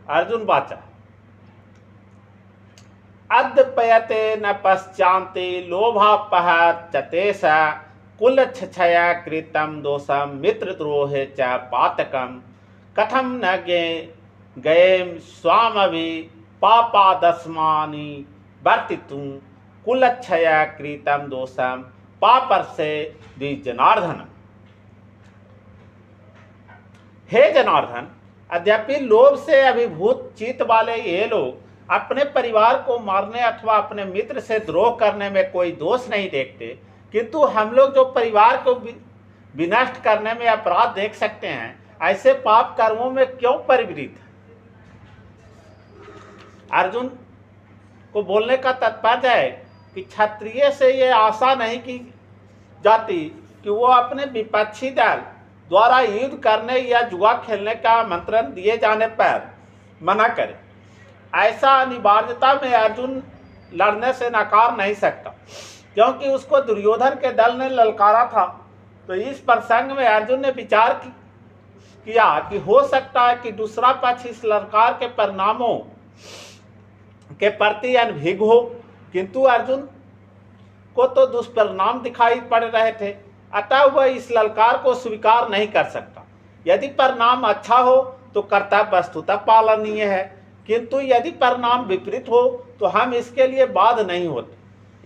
अर्जुन वाचा अद्यपयते न पश्चान्ति लोभापह चतेश कुल क्षया कृतम दोषम मित्रद्रोहे च पातकम कथम न गएम स्वामवि पापादस्मानि वर्तितुं कुल क्षया कृतम दोषम पापर्षे द्विजनार्दन। हे जनार्दन, यद्यपि लोभ से अभिभूत चित्त वाले ये लोग अपने परिवार को मारने अथवा अपने मित्र से द्रोह करने में कोई दोष नहीं देखते, किंतु हम लोग जो परिवार को विनष्ट करने में अपराध देख सकते हैं, ऐसे पाप कर्मों में क्यों परिवृत? अर्जुन को बोलने का तात्पर्य है कि क्षत्रिय से ये आशा नहीं की जाती कि वो अपने विपक्षी दल द्वारा युद्ध करने या जुआ खेलने का आमंत्रण दिए जाने पर मना करे। ऐसा अनिवार्यता में अर्जुन लड़ने से नकार नहीं सकता, क्योंकि उसको दुर्योधन के दल ने ललकारा था। तो इस प्रसंग में अर्जुन ने विचार किया कि हो सकता है कि दूसरा पक्ष इस ललकार के परिणामों के प्रति अनभिज्ञ हो, किंतु अर्जुन को तो दुष्परिणाम दिखाई पड़ रहे थे, अतः वह इस ललकार को स्वीकार नहीं कर सकता। यदि परिणाम अच्छा हो तो कर्तव्य वस्तुतः पालनीय है, किंतु यदि परिणाम विपरीत हो तो हम इसके लिए बाध्य नहीं होते।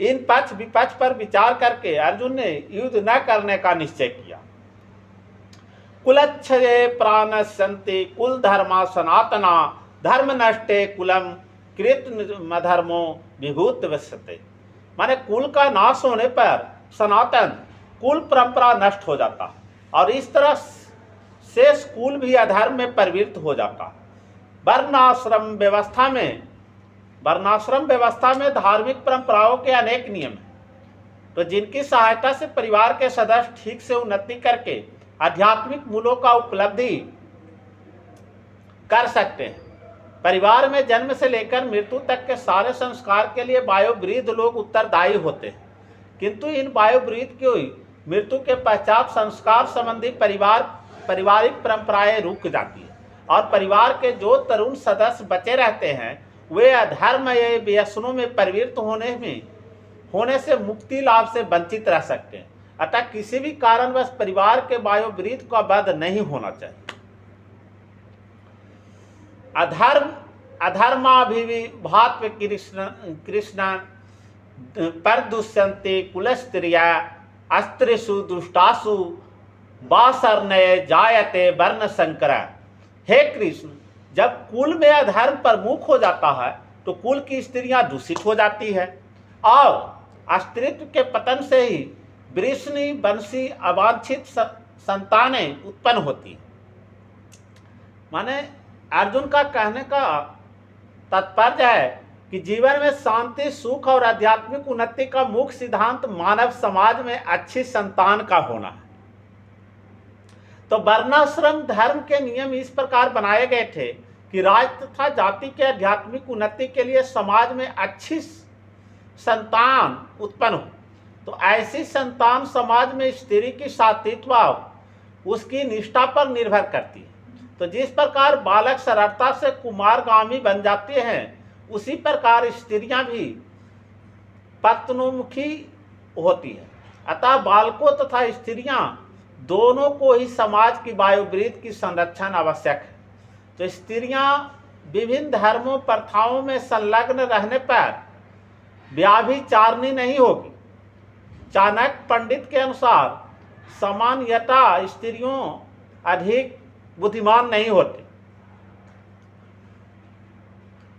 इन पक्ष विपक्ष पर विचार करके अर्जुन ने युद्ध न करने का निश्चय किया। कुलक्षये प्राणस्यन्ति कुल धर्मा सनातना धर्म नष्टे कुलम कृतमधर्मो विभूत वसते। माने कुल का नाश होने पर सनातन कुल परंपरा नष्ट हो जाता और इस तरह शेष कुल भी अधर्म में परिवर्तित हो जाता। वर्णाश्रम व्यवस्था में धार्मिक परंपराओं के अनेक नियम हैं, तो जिनकी सहायता से परिवार के सदस्य ठीक से उन्नति करके आध्यात्मिक मूल्यों का उपलब्धि कर सकते हैं। परिवार में जन्म से लेकर मृत्यु तक के सारे संस्कार के लिए वयोवृद्ध लोग उत्तरदायी होते हैं, किंतु इन वयोवृद्ध की मृत्यु के पश्चात संस्कार संबंधी पारिवारिक परंपराएं रुक जाती है और परिवार के जो तरुण सदस्य बचे रहते हैं वे अधर्म या व्यसनों में प्रवृत्त होने से मुक्ति लाभ से वंचित रह सकते हैं। अतः किसी भी कारणवश परिवार के वयोवृद्ध का वध नहीं होना चाहिए। अधर्माभिभात कृष्ण पर दुष्यंते कुलस्त्रिया अस्त्रिषु दुष्टासु बासर्णय जायते वर्ण संकर। हे कृष्ण, जब कुल में अधर्म प्रमुख हो जाता है तो कुल की स्त्रियां दूषित हो जाती है और अस्तित्व के पतन से ही वृषणी वंशी अवांछित संतानें उत्पन्न होती है। माने अर्जुन का कहने का तात्पर्य है कि जीवन में शांति, सुख और आध्यात्मिक उन्नति का मुख्य सिद्धांत मानव समाज में अच्छी संतान का होना है। तो वर्णाश्रम धर्म के नियम इस प्रकार बनाए गए थे कि राज्य तथा जाति के आध्यात्मिक उन्नति के लिए समाज में अच्छी संतान उत्पन्न हो। तो ऐसी संतान समाज में स्त्री की सात्वित्व उसकी निष्ठा पर निर्भर करती है। तो जिस प्रकार बालक सरलता से कुमारगामी बन जाते हैं, उसी प्रकार स्त्रियां भी पत्नोमुखी होती है। अतः बालकों तथा स्त्रियां दोनों को ही समाज की वायुवृत्ति की संरक्षण आवश्यक है। तो स्त्रियां विभिन्न धर्मों प्रथाओं में संलग्न रहने पर व्याभिचारिणी नहीं होगी। चाणक्य पंडित के अनुसार सामान्यतः स्त्रियों अधिक बुद्धिमान नहीं होते।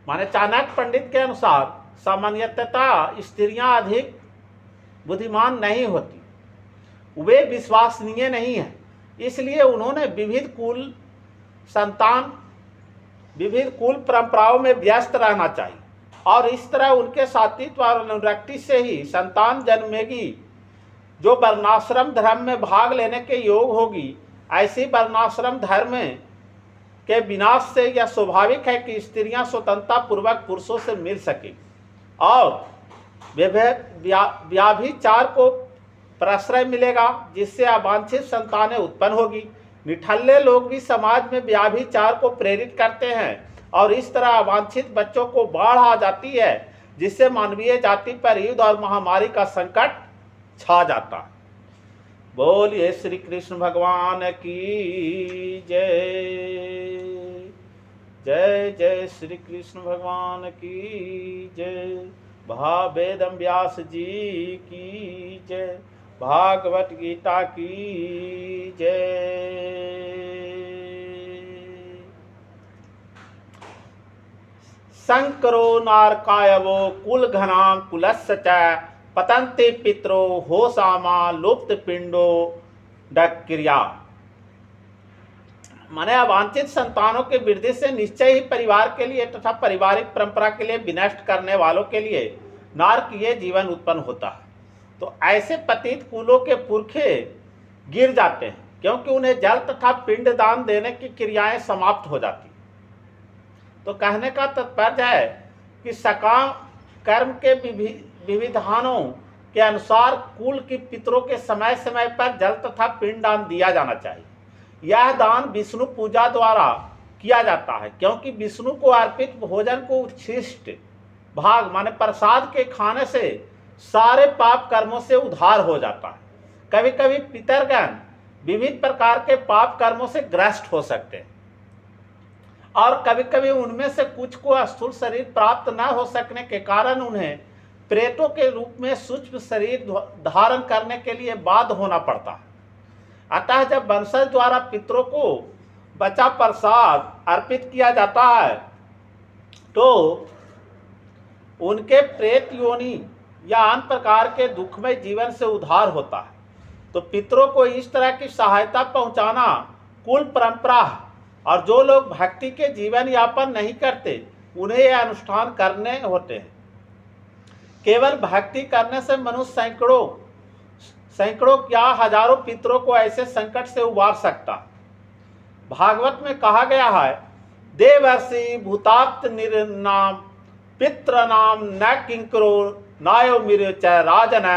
माने चाणक्य पंडित के अनुसार सामान्यतः स्त्रियां अधिक बुद्धिमान नहीं होती, वे विश्वसनीय नहीं है। इसलिए उन्होंने विविध कुल परंपराओं में व्यस्त रहना चाहिए और इस तरह उनके सात्वित्व और अनुरक्ति से ही संतान जन्मेगी जो वर्णाश्रम धर्म में भाग लेने के योग होगी। ऐसी वर्णाश्रम धर्म के विनाश से यह स्वाभाविक है कि स्त्रियां स्वतंत्रता पूर्वक पुरुषों से मिल सके और व्याभिचार को प्रश्रय मिलेगा, जिससे अवांछित संतानें उत्पन्न होगी। निठल्ले लोग भी समाज में व्याभिचार को प्रेरित करते हैं और इस तरह अवांछित बच्चों को बाढ़ आ जाती है, जिससे मानवीय जाति पर युद्ध और महामारी का संकट छा जाता है। बोलिए श्री कृष्ण भगवान की जय। जय जय श्री कृष्ण भगवान की जय। वेदम व्यास जी की जय। भागवत गीता की जय। शंकरो नारकायवो कुल घनाम कुलस्य च पतन्ते पितरो होसामा लुप्त पिंडो डक्रिया। माने अवांछित संतानों के वृद्धि से निश्चय ही परिवार के लिए तथा पारिवारिक परंपरा के लिए विनष्ट करने वालों के लिए नारकीय जीवन उत्पन्न होता है। तो ऐसे पतित कुलों के पुरखे गिर जाते हैं, क्योंकि उन्हें जल तथा पिंड दान देने की क्रियाएं समाप्त हो जाती। तो कहने का तात्पर्य है कि सकाम कर्म के विविधानों के अनुसार कुल की पितरों के समय समय पर जल तथा पिंड दान दिया जाना चाहिए। यह दान विष्णु पूजा द्वारा किया जाता है, क्योंकि विष्णु को अर्पित भोजन को उच्छिष्ट भाग माने प्रसाद के खाने से सारे पाप कर्मों से उद्धार हो जाता है। कभी कभी पितरगण विविध प्रकार के पाप कर्मों से ग्रस्त हो सकते हैं, और कभी कभी उनमें से कुछ को स्थूल शरीर प्राप्त न हो सकने के कारण उन्हें प्रेतों के रूप में सूक्ष्म शरीर धारण करने के लिए बाध्य होना पड़ता है। अतः जब वंशज द्वारा पितरों को बचा प्रसाद अर्पित किया जाता है, तो उनके प्रेत योनि या अन्य प्रकार के दुखमय जीवन से उद्धार होता है। तो पितरों को इस तरह की सहायता पहुंचाना कुल परंपरा है, और जो लोग भक्ति के जीवन यापन नहीं करते उन्हें यह अनुष्ठान करने होते हैं। केवल भक्ति करने से मनुष्य सैकड़ों या हजारों पितरों को ऐसे संकट से उबार सकता। भागवत में कहा गया है, देवर्षि भूताप्त निर्नाम पितृनाम न किंकरो नायो मिर्च राजन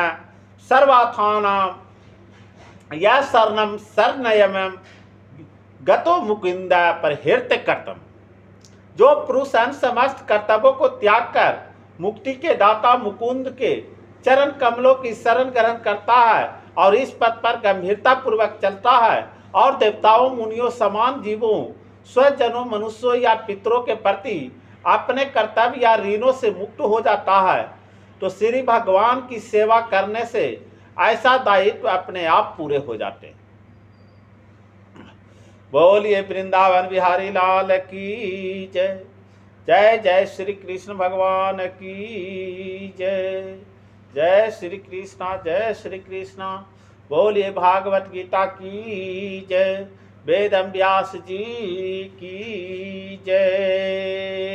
सर्वाथानाम या शरणम शरणयम गतो मुकुंद पर हृत्य कर्तम। जो पुरुष अन्य समस्त कर्तव्यों को त्याग कर मुक्ति के दाता मुकुंद के चरण कमलों की शरण ग्रहण करता है और इस पथ पर गंभीरता पूर्वक चलता है, और देवताओं मुनियों समान जीवों स्वजनों मनुष्यों या पितरों के प्रति अपने कर्तव्य या ऋणों से मुक्त हो जाता है, तो श्री भगवान की सेवा करने से ऐसा दायित्व अपने आप पूरे हो जाते हैं। बोलिए वृंदावन बिहारी लाल की जय। जय जय श्री कृष्ण भगवान की जय। जय श्री कृष्णा जय श्री कृष्णा। बोलिए भागवत गीता की जय। वेदम व्यास जी की जय।